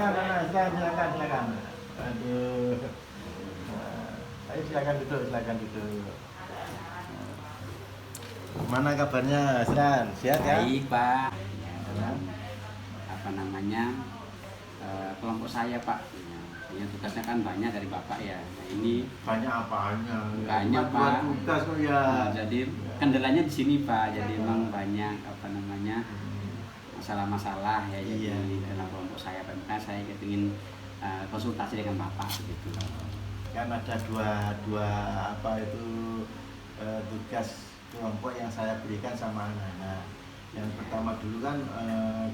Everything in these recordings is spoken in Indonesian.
silakan. Aduh. Ayo silakan duduk. Mana kabarnya, Sran? Sehat ya? Baik, Pak. Ya, apa namanya? Kelompok saya, Pak. Ya, tugasnya kan banyak dari Bapak ya. Nah, ini Banyak apanya? banyak, Pak. Tugas kok ya. Nah, jadi kendalanya di sini, Pak. Jadi memang banyak apa namanya? Masalah-masalah ya. Jadi dalam kelompok saya, Pak. Makanya saya ingin konsultasi dengan Bapak begitu. Kan ada dua apa itu tugas kelompok yang saya berikan sama anak-anak. Yang pertama dulu kan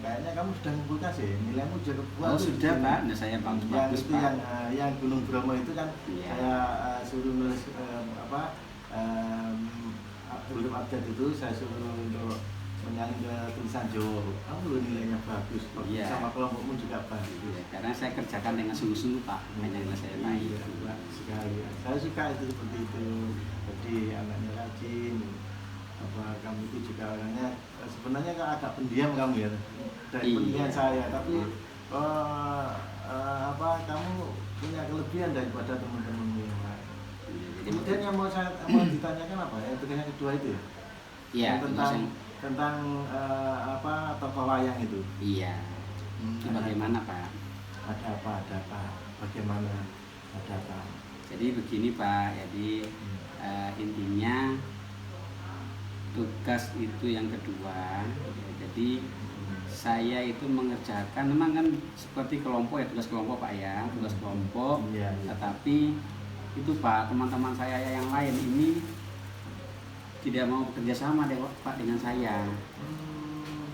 kayaknya kamu sudah ngumpulkan sih, nilaimu sudah kebuat. Oh sudah Pak, nah saya bagus itu Pak. Yang Gunung Bromo itu kan saya suruh nulis belum update itu saya suruh untuk menyalin ke tulisan Jawa. Kamu nilainya bagus, sama kelompokmu juga bagus. Ya, karena saya kerjakan dengan sungguh-sungguh Pak, hanya nilai saya baik. Sekali. Saya suka itu seperti itu. Jadi anaknya rajin. Apa kamu itu juga orangnya sebenarnya agak pendiam kamu ya dari pendidikan saya, tapi apa kamu punya kelebihan daripada teman-temanmu yang lain. Kemudian yang mau ditanyakan apa ya, tugasnya kedua itu ya? Iya. Tentang apa tokoh wayang itu. Iya. Itu bagaimana Pak? Ada apa? Bagaimana? Ada apa? Jadi begini Pak, jadi intinya tugas itu yang kedua ya, jadi saya itu mengerjakan memang kan seperti kelompok ya, tugas kelompok Pak ya, tugas kelompok tetapi itu Pak, teman-teman saya yang lain ini tidak mau bekerja sama Pak dengan saya.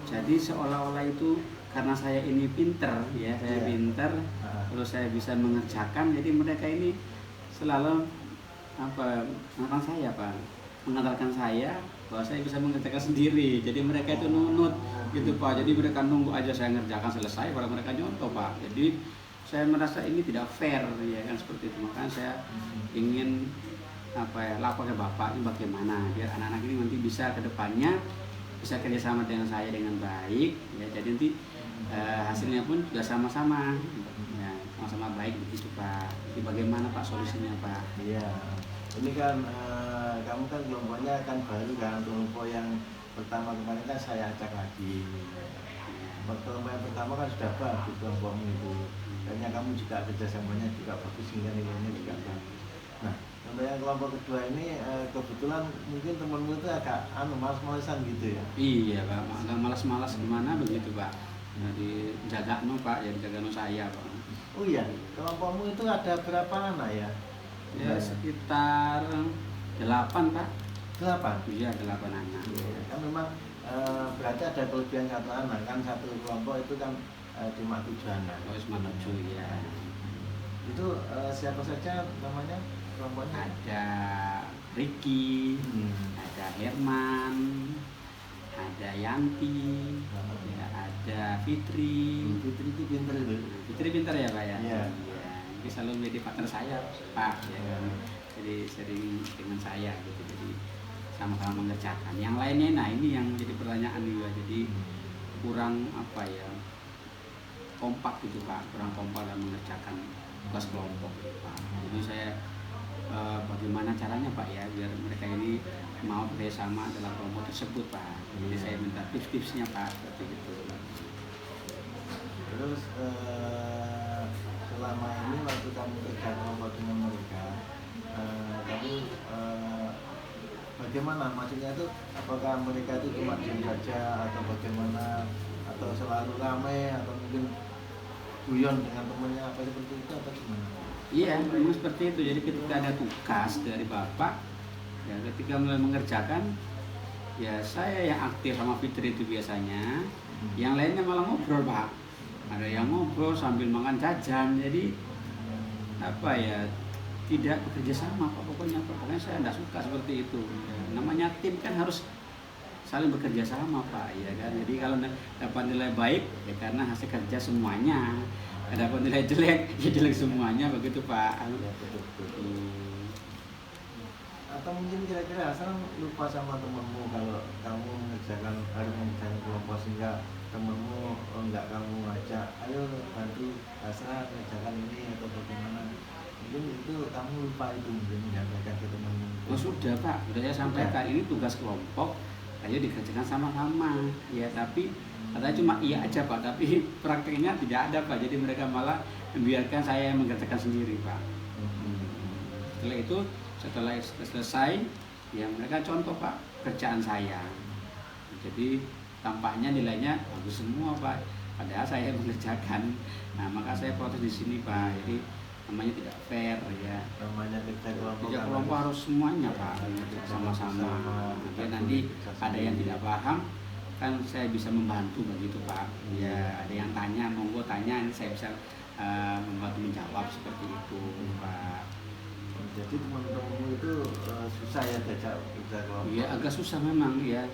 Jadi seolah-olah itu karena saya ini pinter ya, saya pinter terus saya bisa mengerjakan, jadi mereka ini selalu mengandalkan saya bahwa saya bisa mengerjakan sendiri. Jadi mereka itu nunut gitu Pak. Jadi mereka nunggu aja saya ngerjakan selesai baru mereka nyontoh Pak. Jadi saya merasa ini tidak fair ya kan, seperti itu. Makanya saya ingin lapor ke Bapak ini bagaimana biar anak-anak ini nanti bisa ke depannya bisa kerjasama dengan saya dengan baik ya. Jadi nanti hasilnya pun juga sama-sama ya, sama-sama baik begitu Pak. Jadi bagaimana Pak solusinya Pak? Iya. Ini kan kamu kan kelompoknya kan baru kan, kelompok yang pertama kemarin kan saya acak lagi. Kelompok yang pertama kan sudah bagus kelompokmu itu. Kayaknya kamu juga kerjasamanya juga bagus sehingga nilainya juga bagus. Nah, untuk yang kelompok kedua ini kebetulan mungkin temanmu itu agak malas-malasan gitu ya? Iya Pak, agak malas-malas gimana begitu Pak. Jadi jagano Pak, jadi jagano saya Pak. Oh iya, kelompokmu itu ada berapa anak ya? Ya sekitar 8 Pak. 8? Iya 8 anak. Ya, kan memang berarti ada kelebihan satu anak kan, satu kelompok itu kan cuma 7 anak. Oh cuma 7 ya. Itu siapa saja namanya kelompoknya? Ada Ricky, ada Herman, ada Yanti, ya, ada Fitri. Fitri itu pintar itu. Fitri pintar ya Pak ya? Iya. Dia selalu menjadi partner saya Pak ya kan? Jadi sering dengan saya gitu, jadi sama-sama mengerjakan yang lainnya. Nah ini yang jadi pertanyaan juga, jadi kurang kompak gitu Pak, kurang kompak dalam mengerjakan tugas kelompok gitu, Pak. Jadi saya bagaimana caranya Pak ya biar mereka ini mau bekerjasama dalam kelompok tersebut Pak. Jadi saya minta tips-tipsnya Pak seperti itu. Terus selama ini waktu kamu kerja kelompok dengan mereka, kamu bagaimana? Maksudnya itu apakah mereka itu cuma diam saja atau bagaimana? Atau selalu ramai atau mungkin guyon dengan temannya apa seperti itu atau gimana? Iya, memang seperti itu. Jadi ketika ada tugas dari Bapak, ya ketika mulai mengerjakan, ya saya yang aktif sama Fitri itu biasanya, yang lainnya malah ngobrol Pak. Ada yang ngobrol sambil makan jajan, jadi tidak bekerja sama Pak. Pokoknya saya tidak suka seperti itu. Ya, namanya tim kan harus saling bekerja sama Pak, ya kan. Jadi kalau dapat nilai baik ya karena hasil kerja semuanya. Dapat nilai jelek ya jelek semuanya begitu Pak. Atau mungkin kira-kira asal lupa sama temanmu kalau kamu harus mengerjakan kelompok sehingga temenmu enggak kamu ajak, ayo bantu Asra kerjakan ini atau bagaimana, mungkin itu kamu lupa itu mungkin menyampaikan ke temenmu. Oh sudah Pak, sudah saya sampaikan ini tugas kelompok, ayo dikerjakan sama-sama. Ya tapi katanya cuma iya aja Pak, tapi prakteknya tidak ada Pak. Jadi mereka malah membiarkan saya mengerjakan sendiri Pak. Setelah itu, setelah selesai, ya mereka contoh Pak kerjaan saya. Jadi tampaknya nilainya bagus semua Pak. Padahal saya mengerjakan. Nah maka saya protes di sini Pak. Jadi namanya tidak fair ya. Namanya kerja kelompok. Kerja kelompok harus semuanya Pak, sama-sama. Nanti ada yang tidak paham, kan saya bisa membantu begitu Pak. Ya ada yang tanya, monggo tanya, saya bisa membantu menjawab seperti itu Pak. Jadi teman-temanmu itu susah ya diajak kerja kelompok? Iya agak susah memang ya.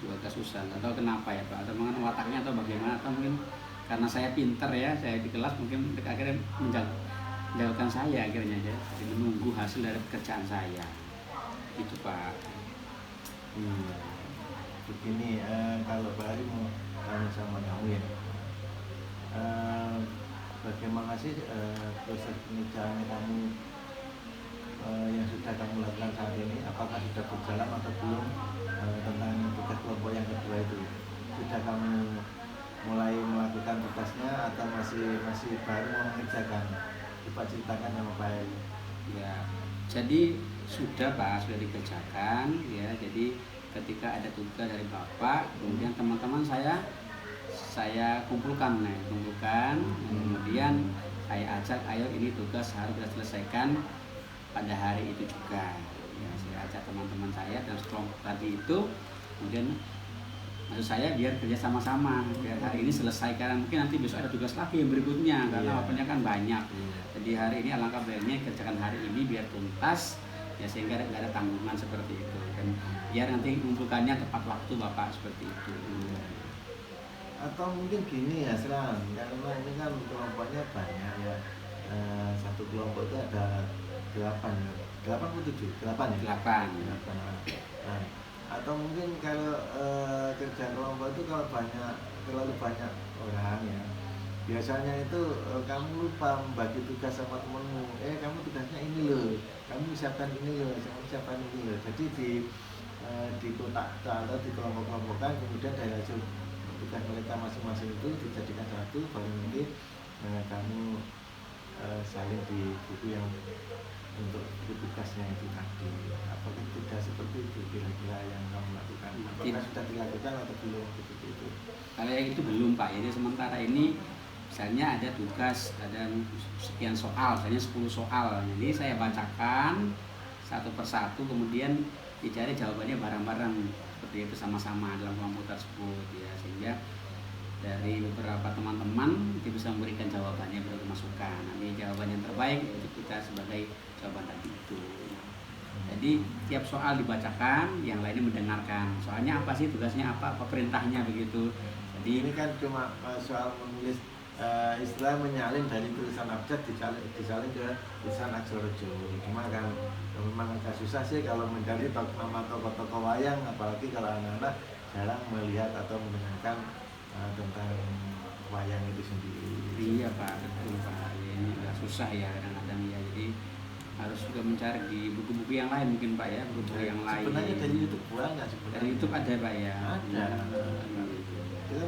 Agak susah, nggak tahu kenapa ya Pak, atau mungkin wataknya atau bagaimana, atau mungkin karena saya pinter ya, saya di kelas mungkin akhirnya menjauhkan saya akhirnya ya, jadi menunggu hasil dari pekerjaan saya itu Pak. Begini, kalau Pak Ari mau tanya sama kamu ya, bagaimana sih proses pemikirannya kamu yang sudah kamu lakukan saat ini, apakah sudah berjalan atau belum, tentang tugas kelompok yang kedua itu, sudah kamu mulai melakukan tugasnya atau masih baru mengerjakan? Coba ceritakan sama Pak Eri. Ya jadi sudah Pak, sudah dikerjakan ya. Jadi ketika ada tugas dari Bapak, kemudian teman-teman saya kumpulkan, kemudian saya ajak, ayo ini tugas harus kita selesaikan pada hari itu juga ya. Saya ajak teman-teman saya dan sekelompok tadi itu, kemudian maksud saya biar kerja sama-sama, biar hari ini selesai, karena mungkin nanti besok ada tugas lagi yang berikutnya karena waktunya kan banyak. Jadi hari ini alangkah baiknya kerjakan hari ini biar tuntas ya, sehingga nggak ada tanggungan seperti itu, dan biar nanti mengumpulkannya tepat waktu Bapak, seperti itu. Atau mungkin gini ya Seran, karena ini kan kelompoknya banyak ya, satu kelompok itu ada 8 ya, 8 atau 7? 8 ya? 8. Nah, atau mungkin kalau kerja kelompok itu kalau terlalu banyak orang ya, biasanya itu kamu lupa membagi tugas sama temenmu. Kamu tugasnya ini loh, kamu siapkan ini loh, kamu siapkan ini loh. Jadi di kotak atau di kelompok-kelompokkan, kemudian dari hasil tugas mereka masing-masing itu dijadikan satu, baru nanti kamu salin di buku yang untuk tugasnya itu tadi. Apakah tidak seperti itu kira-kira yang kamu lakukan? Apakah sudah dilakukan atau belum seperti itu? Kalau yang itu belum Pak. Jadi sementara ini misalnya ada tugas, ada sekian soal, misalnya 10 soal. Jadi saya bacakan satu persatu, kemudian dicari jawabannya bareng-bareng seperti itu, sama-sama dalam kelompok tersebut ya, sehingga dari beberapa teman-teman itu bisa memberikan jawabannya, berupa masukan. Nanti jawaban yang terbaik untuk kita sebagai jawaban tadi itu. Jadi tiap soal dibacakan, yang lainnya mendengarkan. Soalnya apa sih tugasnya, apa perintahnya begitu. Jadi ini kan cuma soal menulis, istilah menyalin dari tulisan abjad disalin ke tulisan aksara Jawa. Cuma kan memang agak susah sih kalau mencari nama tokoh-tokoh wayang, apalagi kalau anak-anak jarang melihat atau mendengarkan tentang wayang itu sendiri. Iya Pak, betul Pak. Ini agak susah ya kadang-kadang ya. Jadi harus juga mencari di buku-buku yang lain mungkin Pak ya, buku-buku yang lain. Sebenarnya dari YouTube banyak sebenarnya. Dari YouTube ada Pak ya. Ada.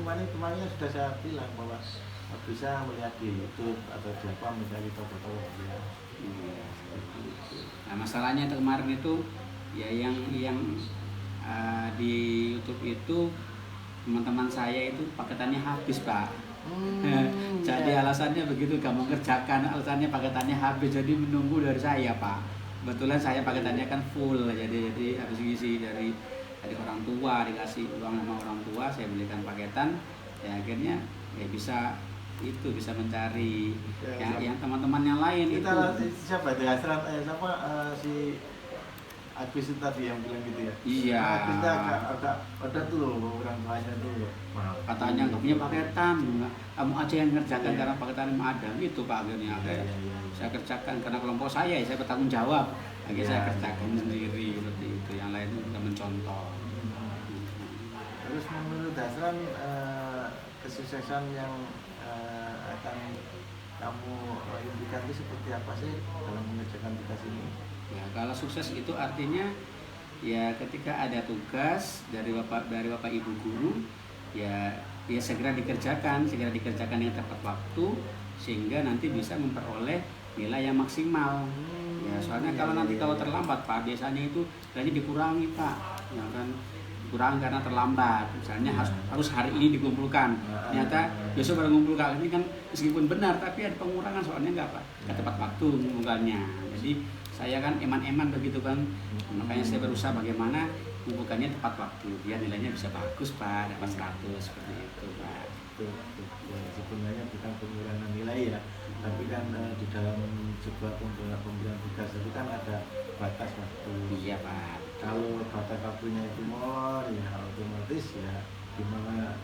Kemarin sudah saya bilang bahwa bisa melihat di YouTube atau di apa, mencari tokoh-tokoh ya. Iya. Nah masalahnya itu kemarin itu ya yang di YouTube itu teman-teman saya itu paketannya habis Pak. Jadi alasannya begitu, gak mau kerjakan, alasannya paketannya habis, jadi menunggu dari saya Pak. Kebetulan saya paketannya kan full, jadi habis isi dari orang tua, dikasih uang sama orang tua, saya belikan paketan, ya akhirnya ya bisa mencari yang teman-teman yang lain kita itu. Siapa itu si Agus itu tadi yang bilang gitu ya. Iya. Kita ada tuh loh orang tuanya tuh. Katanya nggak punya paketan, kamu aja yang ngerjakan karena paketan ada. Itu Pak akhirnya. Saya kerjakan karena kelompok saya bertanggung jawab. Akhirnya saya kerjakan sendiri seperti itu. Yang lain itu juga mencontoh. Terus menurut Dasran kesuksesan yang akan kamu impikan itu seperti apa sih dalam mengerjakan tugas ini? Ya, kalau sukses itu artinya ya ketika ada tugas dari bapak ibu guru, ya segera dikerjakan yang tepat waktu, sehingga nanti bisa memperoleh nilai yang maksimal. Ya, soalnya kalau nanti kalau terlambat Pak, biasanya itu nilainya dikurangi Pak, ya kan, dikurangi karena terlambat. Misalnya harus hari ini dikumpulkan, ternyata besok baru ngumpulkan. Ini kan meskipun benar tapi ada pengurangan, soalnya nggak tepat waktu ngumpulkannya. Jadi saya kan eman-eman begitu kan, makanya saya berusaha bagaimana ngumpulkannya tepat waktu biar nilainya bisa bagus Pak, dapat 100 seperti itu Pak. Ya, sebenarnya bukan pengurangan nilai ya, tapi kan di dalam sebuah pemberian tugas itu kan ada batas waktu. Iya Pak. Kalau batas waktunya itu molor, ya otomatis ya gimana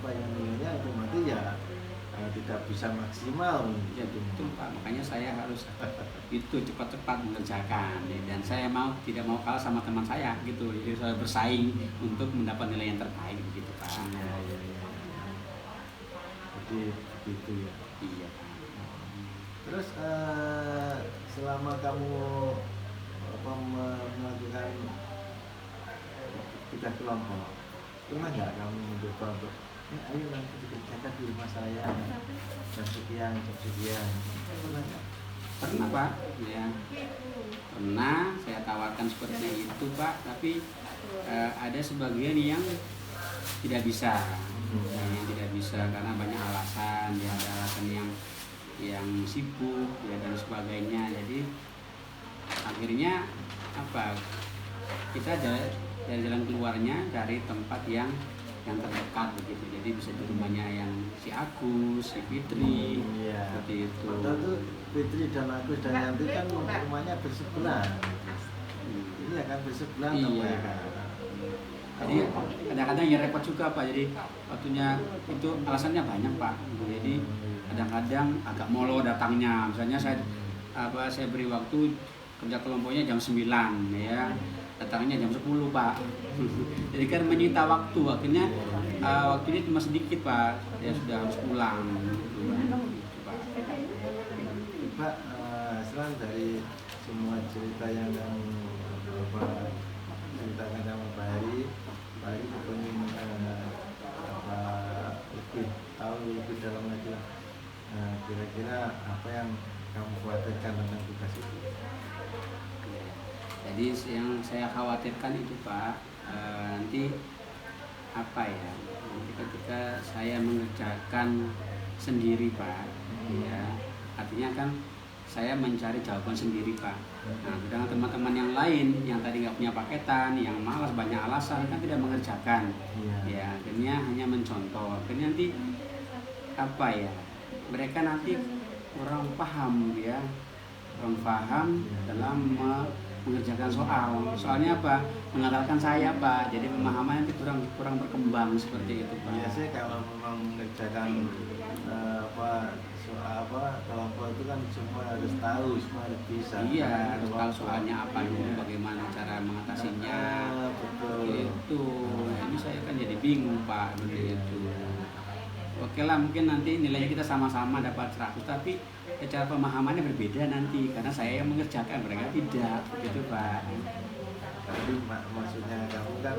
yang nilainya otomatis ya tidak bisa maksimal. Ya betul Pak, makanya saya harus itu cepat-cepat mengerjakan ya. Dan saya tidak mau kalah sama teman saya gitu, jadi saya bersaing untuk mendapat nilai yang terbaik begitu Pak. Ya. Jadi gitu ya. Iya Pak. Terus selama kamu melakukan tugas kelompok, pernah nggak kamu mencoba untuk ayo nanti dikerjakan di rumah saya jam sekian, pernah nggak? Pernah Pak, ya pernah saya tawarkan seperti itu Pak, tapi ada sebagian yang tidak bisa, yang tidak bisa karena banyak alasan, ya ada alasan yang sibuk ya dan sebagainya. Jadi akhirnya kita dari jalan keluarnya dari tempat yang terdekat begitu. Jadi bisa di rumahnya yang si Agus, si Fitri, seperti itu. Padahal tuh Fitri dan Agus dan Yanti kan rumahnya bersebelahan. Ini akan bersebelahan mereka. Jadi kadang-kadang ya repot juga Pak. Jadi waktunya itu alasannya banyak Pak. Jadi kadang-kadang agak molor datangnya. Misalnya saya beri waktu kerja kelompoknya jam 9 ya, datangnya jam 10 Pak. Jadi kan menyita waktu, akhirnya waktunya cuma sedikit Pak, ya sudah harus pulang gitu, Pak. Pak, selain dari semua cerita yang kamu ceritakan sama Pak Heri ingin lebih tahu lebih dalam lagi, kira-kira apa yang kamu khawatirkan tentang tugas itu? Jadi yang saya khawatirkan itu Pak, nanti nanti ketika saya mengerjakan sendiri Pak, ya artinya kan saya mencari jawaban sendiri Pak. Nah, sedangkan teman-teman yang lain yang tadi nggak punya paketan, yang malas banyak alasan kan tidak mengerjakan, ya akhirnya hanya mencontoh. Akhirnya nanti mereka nanti kurang paham dalam mengerjakan soalnya mengandalkan saya Pak, jadi pemahamannya nanti kurang berkembang seperti itu Pak. Biasanya kalau memang mengerjakan kelompok itu kan semua harus tahu, semua harus bisa. Iya, harus tahu soalnya apa dulu, bagaimana cara mengatasinya. Betul. Itu, ini saya kan jadi bingung Pak begitu. Oke lah, mungkin nanti nilainya kita sama-sama dapat 100, tapi cara pemahamannya berbeda nanti karena saya yang mengerjakan, mereka tidak, begitu Pak. Jadi maksudnya kamu kan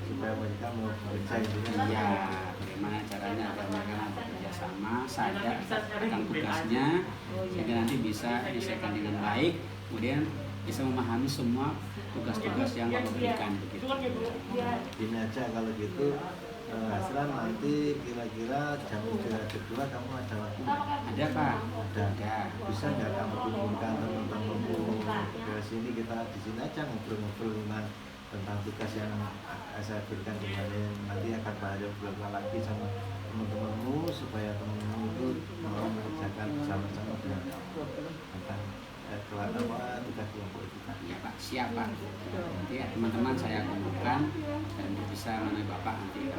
supaya mereka mau bekerja itu kan? Iya, bagaimana caranya agar mereka bekerja sama, sadar tentang tugasnya, sehingga nanti bisa diselesaikan dengan baik, kemudian bisa memahami semua tugas-tugas yang diberikan begitu. Ini aja kalau gitu. Aslan nanti kira-kira jam istirahat kedua kamu ada waktu? Ada Pak. Ada. Bisa nggak kamu kumpulkan teman-temanmu ke sini, kita di sini aja ngobrol-ngobrol tentang tugas yang saya berikan kemarin. Nanti akan banyak ngobrol lagi sama teman-temanmu supaya teman-temanmu itu mau mengerjakan bersama-sama dengan kamu tentang tugas kelompok itu. Iya Pak, siap Pak. Nanti teman-teman saya kumpulkan dan bisa menemui Bapak nanti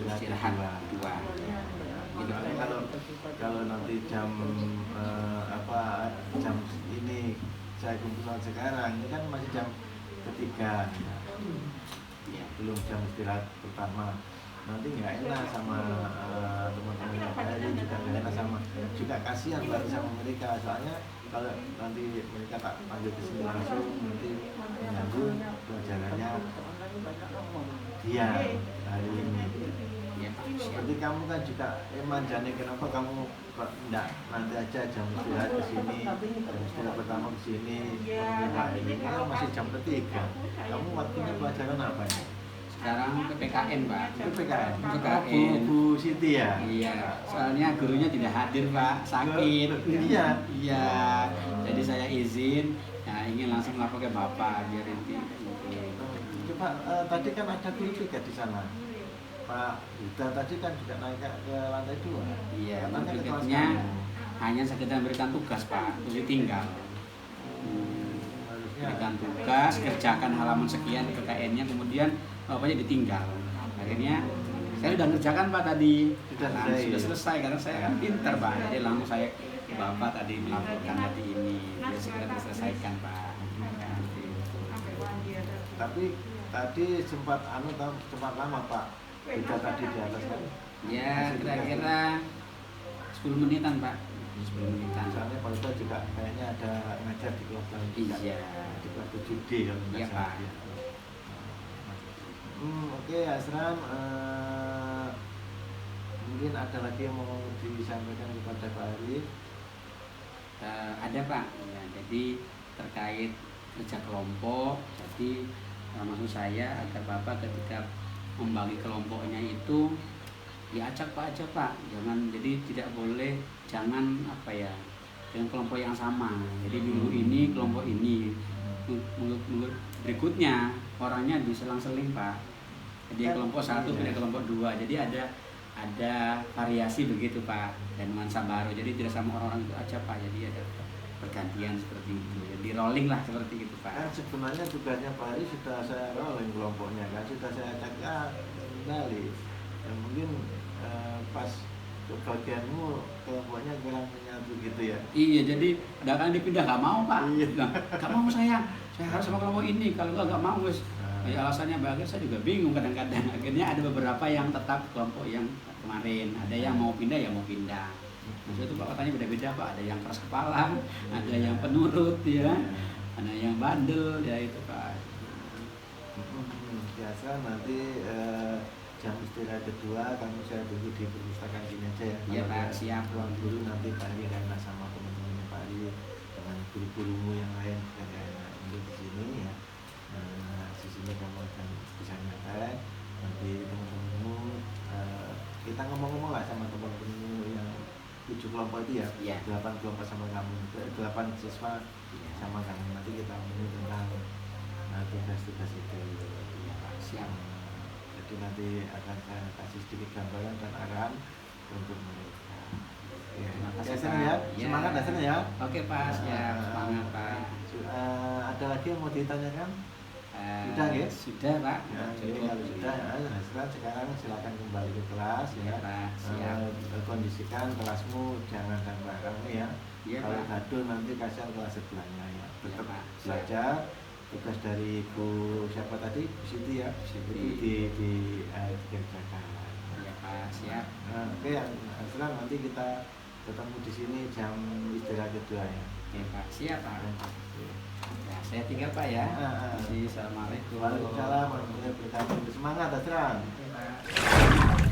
istirahat 2. Gitu. Kalau nanti jam ini saya kumpulkan sekarang, ini kan masih jam ketiga, ya, belum jam istirahat pertama. nanti nggak enak sama teman-teman yang lain, juga nggak enak sama, juga kasihan berarti sama mereka, soalnya kalau nanti mereka tak panggil ke sini langsung nanti mengganggu pelajarannya dia hari ini. Ya Pak, siap. Seperti kamu kan juga manjane, kenapa kamu kok enggak nanti aja jam istirahat ke sini, jam istirahat pertama ke sini, hari ini kan masih jam ketiga, kamu waktunya pelajaran apa ya? Sekarang PPKN Pak. PPKN. PPKN. Bu Siti ya? Iya, soalnya gurunya tidak hadir Pak, sakit. Iya. Iya, jadi saya izin, ya ingin langsung lapor ke Bapak biar inti. Coba tadi kan ada guru juga di sana, Pak Yuda tadi kan juga naik ke lantai 2. Iya, Katanya ke kelas berikutnya kamu. hanya sekedar memberikan tugas Pak, terus ditinggal. Harusnya Berikan tugas, kerjakan halaman sekian PKN-nya, kemudian bapaknya ditinggal. Akhirnya saya sudah ngerjakan Pak tadi, sudah selesai karena saya kan pintar Pak. Jadi langsung saya ke Bapak tadi melaporkan tadi ini, biar segera diselesaikan Pak. Tapi tadi sempat sempat lama Pak Yuda tadi di atas kan? Ya kira-kira 10 menitan Pak, 10 menitan. Soalnya Pak Yuda juga kayaknya ada ngajar di kelas lain juga. Iya. Di kelas 7D kalau nggak Iya salah. Pak. Oke, Asram, mungkin ada lagi yang mau disampaikan kepada Pak Arif? Ada Pak, ya, jadi terkait kerja kelompok, jadi maksud saya agar Bapak ketika membagi kelompoknya itu diacak Pak aja Pak, jangan, jadi tidak boleh, jangan apa ya, dengan kelompok yang sama. Jadi minggu ini kelompok ini, minggu berikutnya orangnya diselang-seling Pak. Jadi yang kelompok 1 beda kelompok 2, jadi ada variasi begitu Pak, dan nuansa baru. Jadi tidak sama orang-orang itu aja Pak, jadi ada pergantian seperti itu. Jadi rolling lah seperti itu Pak. Kan sebenarnya tugasnya Pak Arif sudah saya rolling kelompoknya kan, sudah saya acak kembali. Dan mungkin pas bagianmu kelompoknya kurang menyatu gitu ya. Iya, jadi kadang dipindah nggak mau Pak. Iya. Nggak mau saya harus sama kelompok ini. Kalau nggak mau wes. Ya, alasannya bagus, saya juga bingung kadang-kadang. Akhirnya ada beberapa yang tetap kelompok yang kemarin, ada yang mau pindah ya mau pindah. Maksudnya itu Pak katanya beda-beda Pak, ada yang keras kepala, ada yang penurut ya, ada yang bandel ya itu Pak. Biasa nanti jam istirahat kedua kamu saya tunggu di perpustakaan sini aja ya. Iya Pak, siap. Ruang guru nanti Pak Arif karena sama teman-temannya Pak Arif dengan guru-gurumu yang lain juga enak di sini ya. Di sini kamu akan bisa nyantai, nanti teman-temanmu kita ngomong-ngomong lah sama teman-temanmu yang 7 kelompok itu ya, Iya. 8 kelompok sama kamu, 8 siswa sama kamu, nanti kita ngomongin tentang tugas-tugas itu. Iya Pak, siap. Jadi nanti akan saya kasih sedikit gambaran dan arahan untuk mereka. Terima kasih, Dasar Pak. ya, Iya. semangat dasar ya. Oke Pak, siap, semangat Pak. Ada lagi yang mau ditanyakan? Sudah, ya? Sudah Pak. Ya, jadi Cukup. kalau sudah ya, sekarang silakan kembali ke kelas Iya ya. Pak, siap. Kondisikan kelasmu jangan sampai rame ya. Iya Kalau Pak. gaduh nanti kasihan kelas sebelahnya ya. Tetap Pak, siap. belajar. Tugas dari Ibu siapa tadi? Bu Siti ya. Siti. Itu dikerjakan. Iya Pak, siap. Oke, yang sekarang nanti kita ketemu di sini jam istirahat kedua ya. Oke Pak, siap Pak. Ya, saya tinggal Pak ya. Assalamualaikum. Waalaikumsalam warahmatullahi wabarakatuh. Semangat, Asran. Oke Pak.